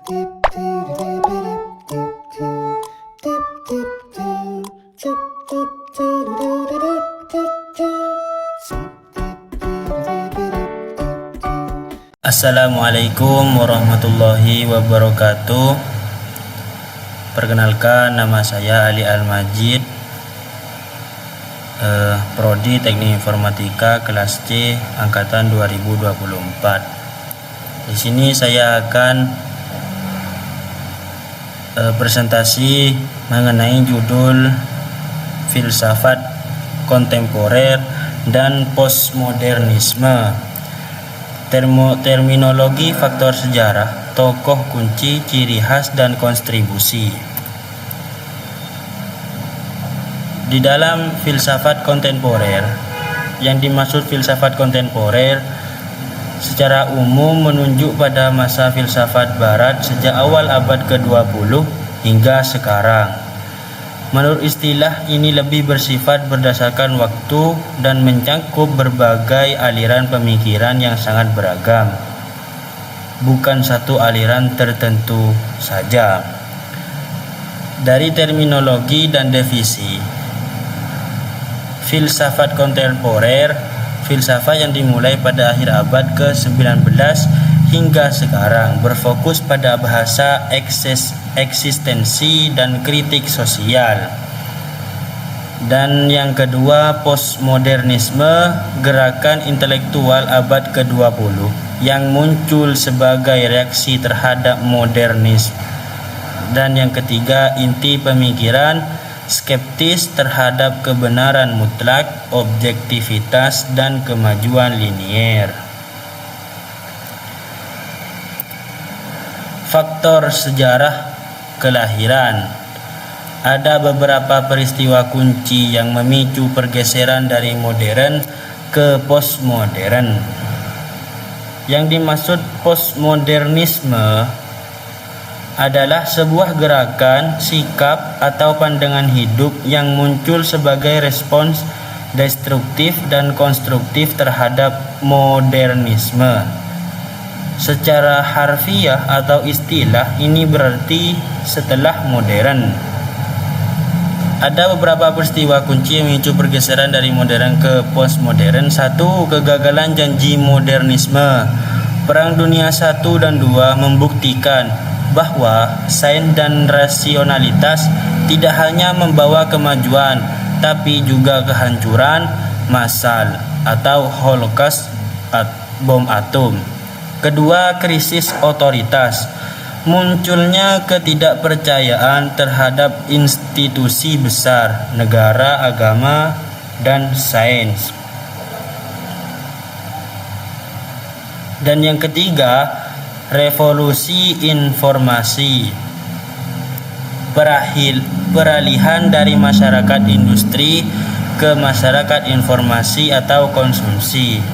Assalamualaikum warahmatullahi wabarakatuh. Perkenalkan, nama saya Ali Al-Majid, Prodi Teknik Informatika kelas C angkatan 2024. Di sini saya akan presentasi mengenai judul filsafat kontemporer dan postmodernisme. Terminologi, faktor sejarah, tokoh kunci, ciri khas, dan kontribusi. Di dalam filsafat kontemporer, yang dimaksud filsafat kontemporer secara umum menunjuk pada masa filsafat barat sejak awal abad ke-20 hingga sekarang. Menurut istilah ini lebih bersifat berdasarkan waktu dan mencakup berbagai aliran pemikiran yang sangat beragam, bukan satu aliran tertentu saja. Dari terminologi dan definisi, filsafat kontemporer, filsafat yang dimulai pada akhir abad ke-19 hingga sekarang, berfokus pada bahasa eksistensi dan kritik sosial. Dan yang kedua, postmodernisme, gerakan intelektual abad ke-20 yang muncul sebagai reaksi terhadap modernisme. Dan yang ketiga, inti pemikiran, skeptis terhadap kebenaran mutlak, objektivitas, dan kemajuan linier. Faktor sejarah kelahiran. Ada beberapa peristiwa kunci yang memicu pergeseran dari modern ke postmodern. Yang dimaksud postmodernisme adalah sebuah gerakan, sikap, atau pandangan hidup yang muncul sebagai respons destruktif dan konstruktif terhadap modernisme. Secara harfiah atau istilah ini berarti setelah modern. Ada beberapa peristiwa kunci yang memicu pergeseran dari modern ke postmodern. 1. Kegagalan janji modernisme. Perang Dunia I dan II membuktikan bahwa sains dan rasionalitas tidak hanya membawa kemajuan, tapi juga kehancuran massal atau holocaust bom atom. Kedua, krisis otoritas. Munculnya ketidakpercayaan terhadap institusi besar, negara, agama, dan sains. Dan yang ketiga, revolusi informasi. Peralihan dari masyarakat industri ke masyarakat informasi atau konsumsi.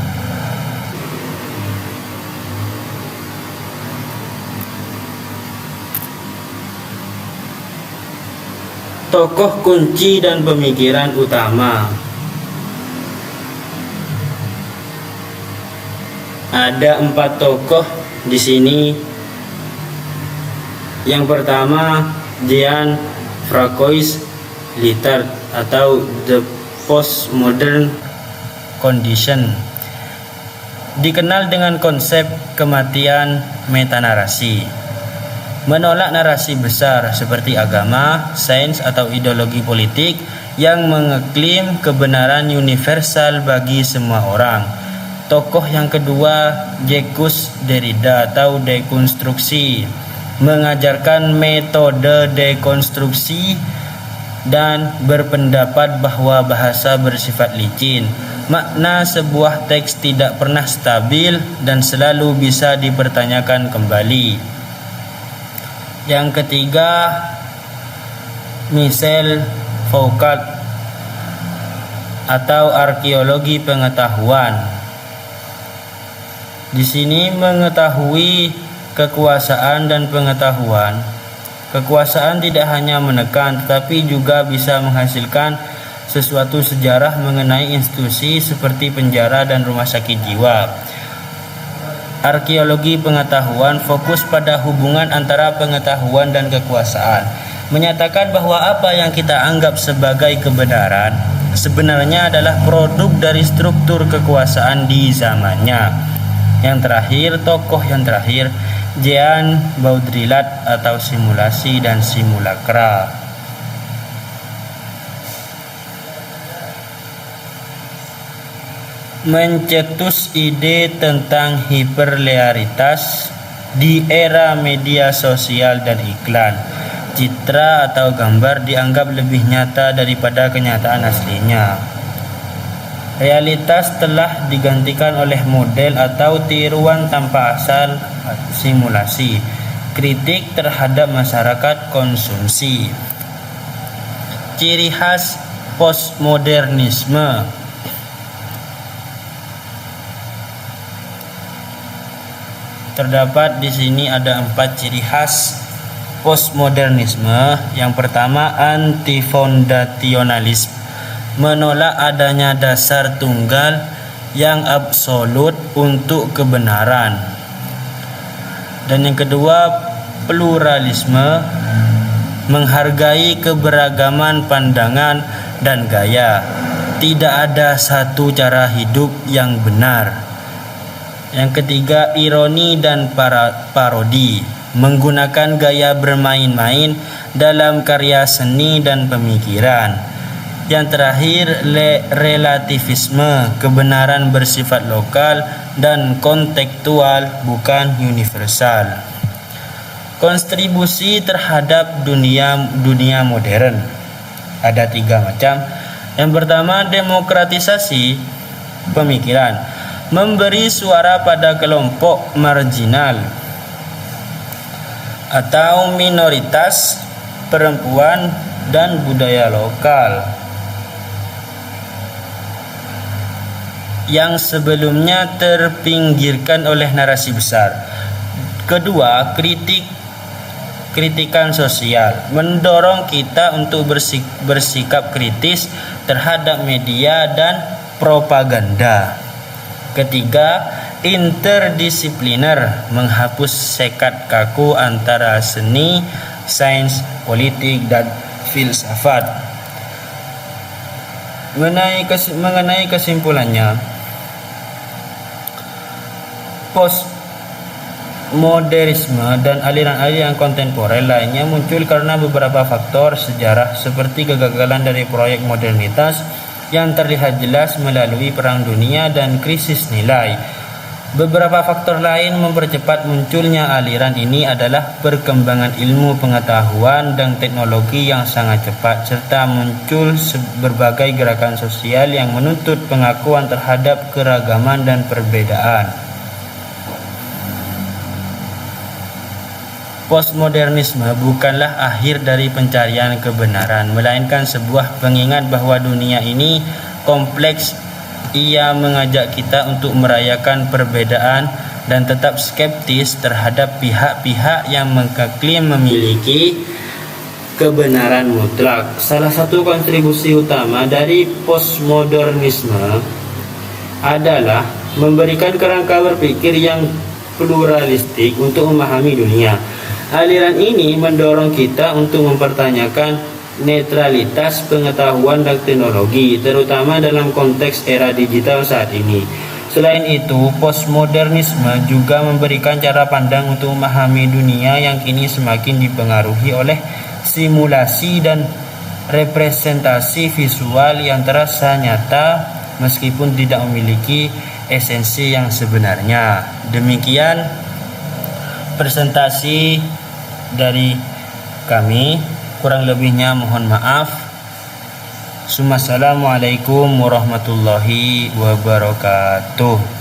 Tokoh kunci dan pemikiran utama. Ada 4 tokoh di sini. Yang pertama, Jean-François Lyotard atau The Postmodern Condition. Dikenal dengan konsep kematian metanarasi. Menolak narasi besar seperti agama, sains, atau ideologi politik yang mengeklaim kebenaran universal bagi semua orang. Tokoh yang kedua, Jacques Derrida atau dekonstruksi, mengajarkan metode dekonstruksi dan berpendapat bahwa bahasa bersifat licin. Makna sebuah teks tidak pernah stabil dan selalu bisa dipertanyakan kembali. Yang ketiga, Michel Foucault atau arkeologi pengetahuan. Di sini mengetahui kekuasaan dan pengetahuan. Kekuasaan tidak hanya menekan, tetapi juga bisa menghasilkan sesuatu sejarah mengenai institusi seperti penjara dan rumah sakit jiwa. Arkeologi pengetahuan fokus pada hubungan antara pengetahuan dan kekuasaan, menyatakan bahwa apa yang kita anggap sebagai kebenaran sebenarnya adalah produk dari struktur kekuasaan di zamannya. Yang terakhir, tokoh yang terakhir, Jean Baudrillard atau simulasi dan simulakra. Mencetus ide tentang hiperrealitas di era media sosial dan iklan. Citra atau gambar dianggap lebih nyata daripada kenyataan aslinya. Realitas telah digantikan oleh model atau tiruan tanpa asal, simulasi. Kritik terhadap masyarakat konsumsi. Ciri khas postmodernisme. Terdapat di sini ada 4 ciri khas postmodernisme. Yang pertama, antifondationalisme, menolak adanya dasar tunggal yang absolut untuk kebenaran. Dan yang kedua, pluralisme, menghargai keberagaman pandangan dan gaya. Tidak ada satu cara hidup yang benar. Yang ketiga, ironi dan parodi, menggunakan gaya bermain-main dalam karya seni dan pemikiran. Yang terakhir, relativisme, kebenaran bersifat lokal dan kontekstual, bukan universal. Kontribusi terhadap dunia modern ada 3 macam. Yang pertama, demokratisasi pemikiran, memberi suara pada kelompok marginal atau minoritas, perempuan, dan budaya lokal yang sebelumnya terpinggirkan oleh narasi besar. Kedua, kritikan sosial, mendorong kita untuk bersikap kritis terhadap media dan propaganda. Ketiga, interdisipliner, menghapus sekat kaku antara seni, sains, politik, dan filsafat. Mengenai kesimpulannya, postmodernisme dan aliran-aliran kontemporer lainnya muncul karena beberapa faktor sejarah seperti kegagalan dari proyek modernitas yang terlihat jelas melalui Perang Dunia dan krisis nilai. Beberapa faktor lain mempercepat munculnya aliran ini adalah perkembangan ilmu pengetahuan dan teknologi yang sangat cepat, serta muncul berbagai gerakan sosial yang menuntut pengakuan terhadap keragaman dan perbedaan. Postmodernisme bukanlah akhir dari pencarian kebenaran, melainkan sebuah pengingat bahwa dunia ini kompleks. Ia mengajak kita untuk merayakan perbedaan dan tetap skeptis terhadap pihak-pihak yang mengklaim memiliki kebenaran mutlak. Salah satu kontribusi utama dari postmodernisme adalah memberikan kerangka berpikir yang pluralistik untuk memahami dunia. Aliran ini mendorong kita untuk mempertanyakan netralitas pengetahuan dan teknologi, terutama dalam konteks era digital saat ini. Selain itu, postmodernisme juga memberikan cara pandang untuk memahami dunia yang kini semakin dipengaruhi oleh simulasi dan representasi visual yang terasa nyata meskipun tidak memiliki esensi yang sebenarnya. Demikian presentasi dari kami, kurang lebihnya mohon maaf. Assalamualaikum warahmatullahi wabarakatuh.